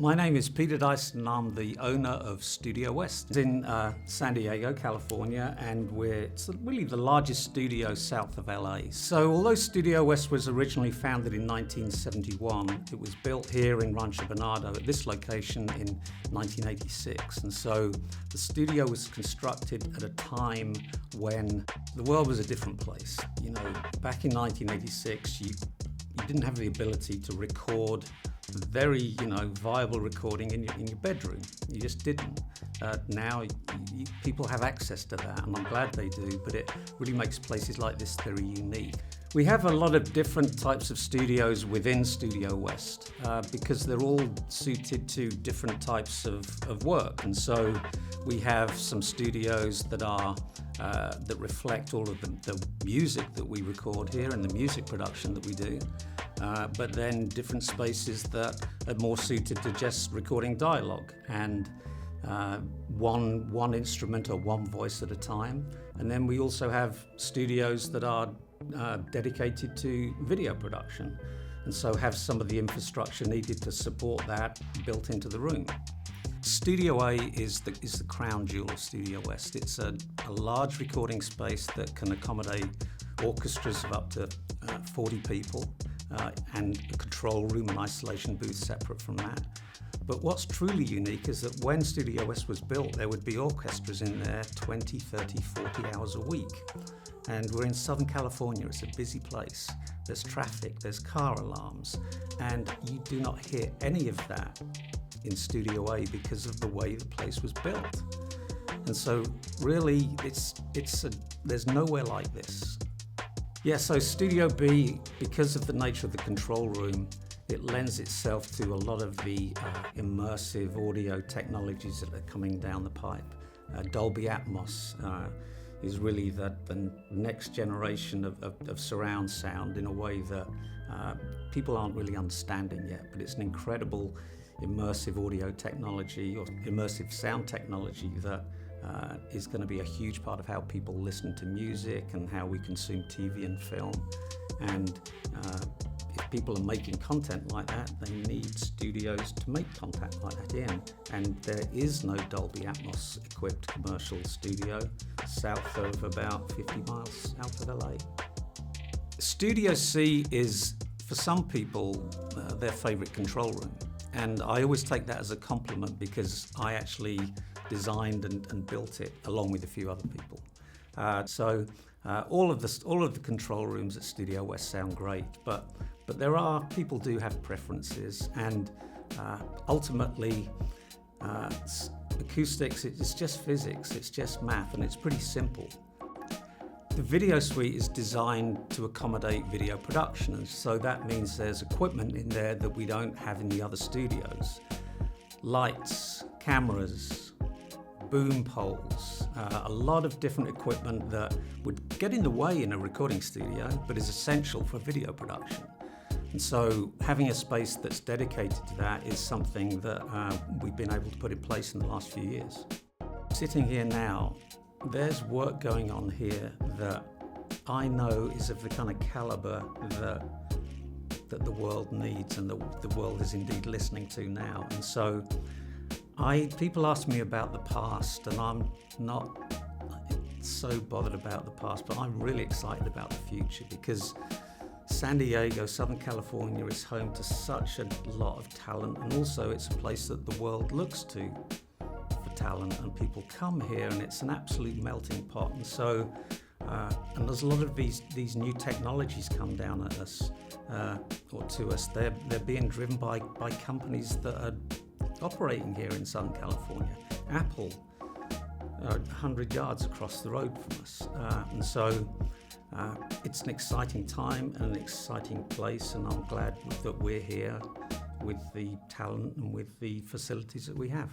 My name is Peter Dyson and I'm the owner of Studio West. It's in San Diego, California, and it's really the largest studio south of LA. So although Studio West was originally founded in 1971, it was built here in Rancho Bernardo at this location in 1986. And so the studio was constructed at a time when the world was a different place. You know, back in 1986, you didn't have the ability to record very, viable recording in your bedroom. You just didn't. Now people have access to that, and I'm glad they do, but it really makes places like this very unique. We have a lot of different types of studios within Studio West because they're all suited to different types of work. And so we have some studios that are that reflect all of the music that we record here and the music production that we do. But then different spaces that are more suited to just recording dialogue and one instrument or one voice at a time. And then we also have studios that are dedicated to video production, and so have some of the infrastructure needed to support that built into the room. Studio A is the crown jewel of Studio West. It's a large recording space that can accommodate orchestras of up to 40 people. And a control room and isolation booth separate from that. But what's truly unique is that when Studio West was built, there would be orchestras in there 20, 30, 40 hours a week. And we're in Southern California, it's a busy place. There's traffic, there's car alarms, and you do not hear any of that in Studio A because of the way the place was built. And so really, there's nowhere like this. Yeah, so Studio B, because of the nature of the control room, it lends itself to a lot of the immersive audio technologies that are coming down the pipe. Dolby Atmos is really the next generation of surround sound in a way that people aren't really understanding yet, but it's an incredible immersive audio technology or immersive sound technology that is going to be a huge part of how people listen to music and how we consume TV and film. And if people are making content like that, they need studios to make content like that in. And there is no Dolby Atmos equipped commercial studio south of about 50 miles out of LA. Studio C is, for some people, their favorite control room. And I always take that as a compliment because I actually designed and built it along with a few other people. So all of the control rooms at Studio West sound great, but people do have preferences, and ultimately acoustics, it's just physics, it's just math, and it's pretty simple. The video suite is designed to accommodate video production, and so that means there's equipment in there that we don't have in the other studios. Lights, cameras, boom poles, a lot of different equipment that would get in the way in a recording studio, but is essential for video production. And so having a space that's dedicated to that is something that we've been able to put in place in the last few years. Sitting here now, there's work going on here that I know is of the kind of caliber that the world needs and the world is indeed listening to now. And so people ask me about the past, and I'm not so bothered about the past, but I'm really excited about the future because San Diego, Southern California is home to such a lot of talent, and also it's a place that the world looks to for talent, and people come here and it's an absolute melting pot. And so and there's a lot of these new technologies come down at us or to us. They're being driven by companies that are operating here in Southern California. Apple, 100 yards across the road from us. And so it's an exciting time and an exciting place, and I'm glad that we're here with the talent and with the facilities that we have.